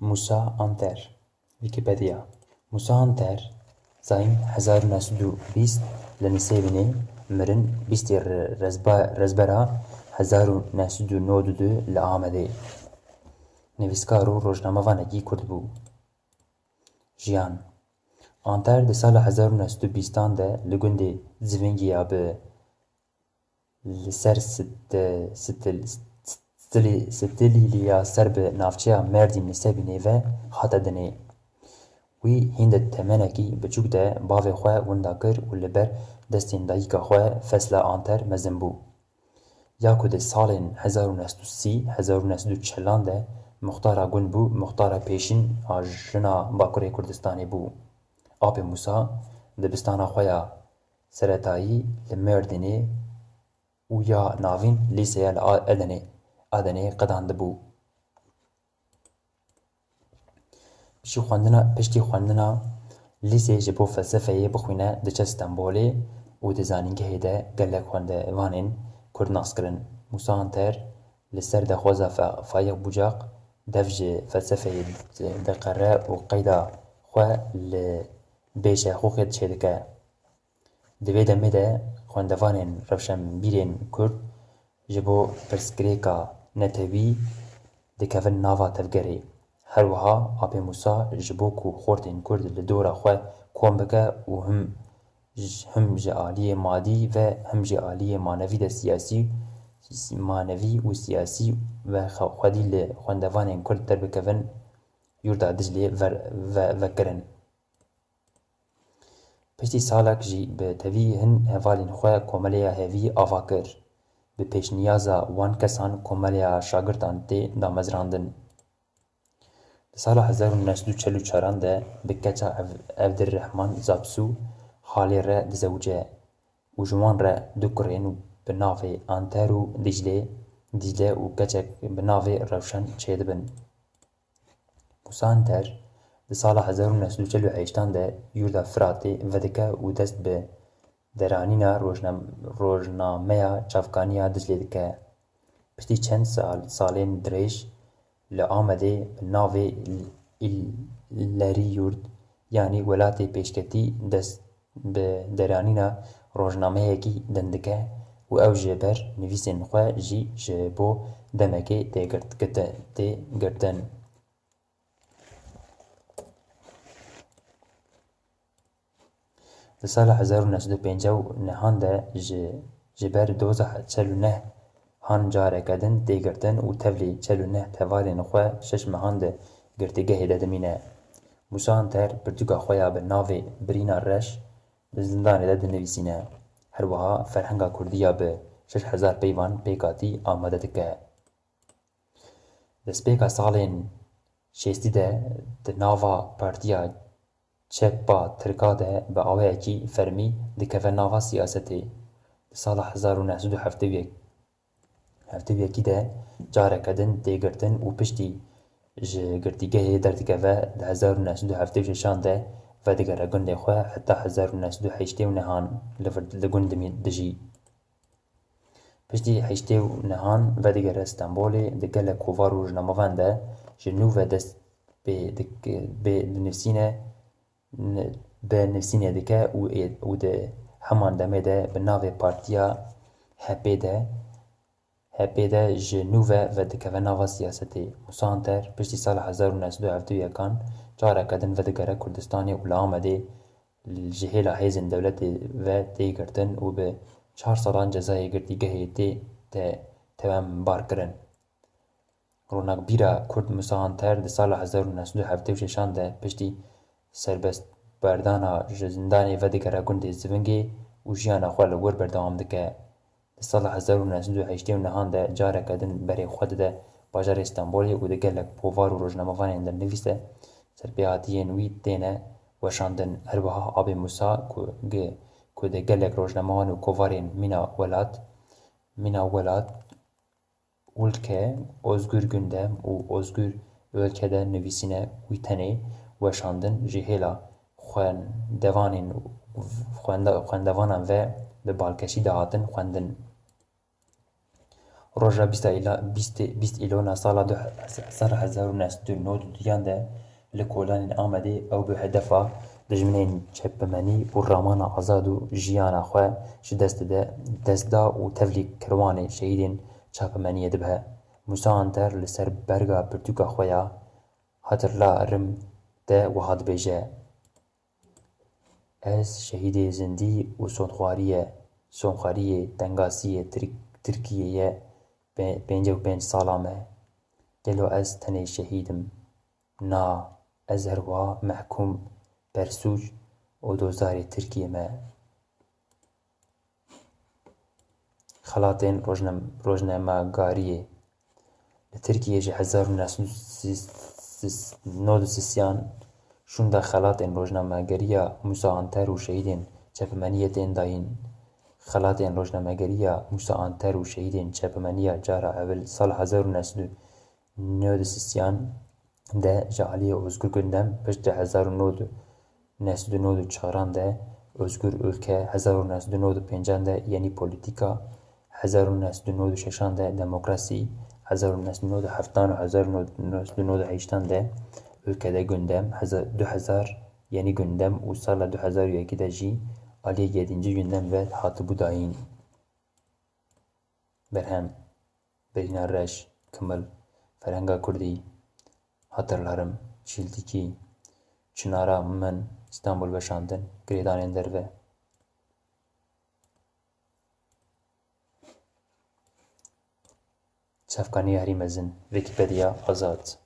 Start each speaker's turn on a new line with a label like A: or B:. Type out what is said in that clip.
A: Musa Anter Wikipedia Musa Anter زاین 1920 لنسیبینه مرن 20 رزبرا 1992 لآمده نویسکار و روزنامه‌وانگی کرد بو. جیان آنتر ده سال 1920 ده لگند زوینگیا به لسر ستلیلیا سر به نافچه مردین نسیبینه و خاطر دنه وی هند تمنکی بچوک ده باوی خواه وندا کر و لبر دستین دایکا خواه فصل آنتر مزن بو. یا که ده سالین 1930-1940 ده مختارا گون بو مختارا پیشین آجنا باکوری کردستانی بو. آپی موسا دبستانا خواه سرطایی لمردینه و یا ناوین لیسه آدنه قداند بو. پشتی خواندنا لیسه جبو فلسفه بخوینه دچه استنبولی و دزانینگه ده گلک خوانده وانین کرد ناس کرن. موسا انتر لسر ده خوزا فایق بوجاق دفج فلسفه ده قره و قیده خواه لبیشه خوخیت چیدکه. دوی دمه ده خواندوانین روشن بیرین کرد جبو پرسکریکا نتوی دکفن ناوا تفگره. هر وها آپی موسا جبو کو خورتین کرد لدورا خواه کون بکه و هم جعالی مادی و هم جعالی مانوی ده مانوی و سیاسی و خودی لخواندوانین کرد در بکفن یوردا دجلی وکرن. پشتی سالک جی به تاوی هن هوالین خواه کوملیا هوی آوا کر. به پیشنیازا وان کسان کوملیا شاگردان تی دامزراندن. سال 1944 ده بکچا عبدالرحمن زابسو حالی را دزوجه و جوان را دو کرین به ناوی آنتر و دجله و کچک به ناوی روشن چید بن. موسا انتر ده سال 1948 ده یوردا فراتی ودکه و دست به درانینا روزنامه چافکانیا دجله دکه. پشتی چند سالین دریش لآمده ناوی لری یورد یعنی ولاتی پیشکتی دست به درانینا روزنامه یکی دندکه و او جبر نویسین خواه جی جبو دمکه تی گردن. ده سال 1959 ده جبر 2049 هان جاره کدن تی گردن و تولی 49 توالین خواه شش مهان ده گرتگه دمینه. موسا انتر پرتوکا خواه به ناوی برینا رش به زندان ده نویسینه. هر وها فرهنگا کردیا به 6000 پیوان پیکاتی آماده دکه. دسپیکا سالین شیستی ده ناوا پارتیا چپ با ترکا ده به آوه اکی فرمی دکه ناوا سیاستی. سال 1971 یکی ده جاره کدن تی گردن و پشتی گرتیگه دردگه و 1976 ده و دیگر گنده خواه حتی 1989 لگند دجی. پشتی 89 و دیگر استنبولی دگل کووار و جناموان ده جنو و دست به نفسینه دکه و ده همان دمه ده به ناو پارتیا هپی ده جنوبه و دکه ناوا سیاستی. موسا انتر پشتی سال 1971 جاره کدن و دگره کردستانی اولا آمده جهیلا حیزن دولتی و تی گردن و به 4 سالان جزای گردیگه تی توام بار کرن. رونق بیرا کرد موسا انتر ده سال 1976 ده پشتی سربست بردانا زندانی و دگره گنده زونگی و جیانا خواه لگور بردام دکه. سال 1989 ده جاره کدن بری خود ده باجار استانبولی و ده گلک پووار و روزنامه‌وانین در نویسه سرپیاتیین وی تینه وشاندن. هر وها آپی موسا که ده گلک روزنامه‌وان و کووارین مینا ولات ولکه ازگور گندم و ازگور ولکه ده نویسینه وی تنه وشاندن جهیلا خواندوانان و به بالکشی دهاتن خواندن. Roja 20 îlona sala 1992 de li Kolanên Amedê ew bi hedefa dijminên çepemenî û ramana azad û jiyana xwe ji dest da û tevlî kirwanê şehîdên çapemeniyê dibe. Musa Anter li ser berga pirtûka xwe ya hatırlarım de wiha dibêje: Ez şehîdê zindî û sonxwariyê dengasiyê Tirkiyeyê 55 sala me. Gelo ez tenê şehîdim. Na, ez her wiha mehkûm ber sûc û dozarê Tirkiye me. Xelatên rojnamegariyê li Tirkiyê ji 1993 şûnda xelatên rojnamegeriya Musa Anter û şehîdên çepemeniyê tên dayîn. Xelatên rojnamegeriya Musa Anter û şehîdên çepemeniya cara evil sala 1993 de ji aliyê Ozgur Gundem piştî 1994 de Özgür Ülke, 1995 de Yeni Politika, 1996 de Demokrasi, 1997 û 1998 de Ülkede Gündem, 2000 Yeni Gündem û sala 2001 de jî aliyê 7. Gündem ve hatibû dayîn. Berhem, Berîna Reş, Kimil, Ferenga Kurdî, Hatırlarım, Çîltikî, Çınara min İstanbul veşandin, girêdanên derve. Çavkanî herî mezin, Wikipedia azad.